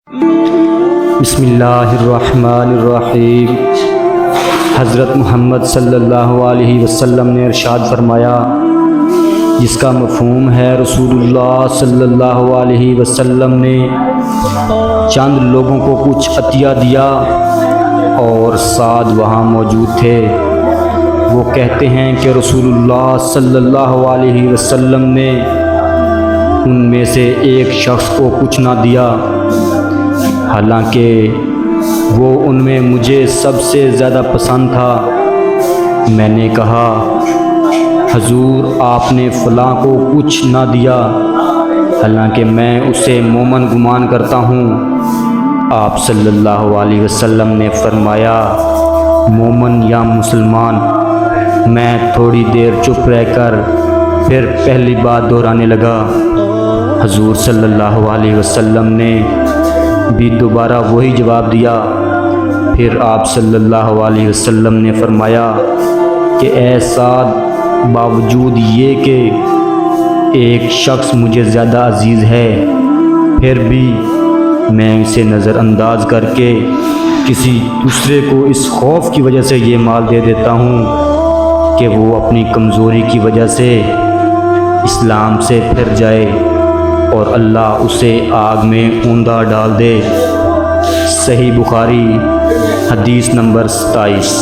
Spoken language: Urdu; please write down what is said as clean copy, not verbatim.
بسم اللہ الرحمن الرحیم۔ حضرت محمد صلی اللہ علیہ وسلم نے ارشاد فرمایا، جس کا مفہوم ہے رسول اللہ صلی اللہ علیہ وسلم نے چند لوگوں کو کچھ عطیہ دیا اور ساتھ وہاں موجود تھے۔ وہ کہتے ہیں کہ رسول اللہ صلی اللہ علیہ وسلم نے ان میں سے ایک شخص کو کچھ نہ دیا، حالانکہ وہ ان میں مجھے سب سے زیادہ پسند تھا۔ میں نے کہا، حضور آپ نے فلاں کو کچھ نہ دیا، حالانکہ میں اسے مومن گمان کرتا ہوں۔ آپ صلی اللہ علیہ وسلم نے فرمایا، مومن یا مسلمان؟ میں تھوڑی دیر چپ رہ کر پھر پہلی بات دہرانے لگا۔ حضور صلی اللہ علیہ وسلم نے بھی دوبارہ وہی جواب دیا۔ پھر آپ صلی اللہ علیہ وسلم نے فرمایا کہ اے سعد، باوجود یہ کہ ایک شخص مجھے زیادہ عزیز ہے، پھر بھی میں اسے نظر انداز کر کے کسی دوسرے کو اس خوف کی وجہ سے یہ مال دے دیتا ہوں کہ وہ اپنی کمزوری کی وجہ سے اسلام سے پھر جائے اور اللہ اسے آگ میں اوندا ڈال دے۔ صحیح بخاری، حدیث نمبر 27۔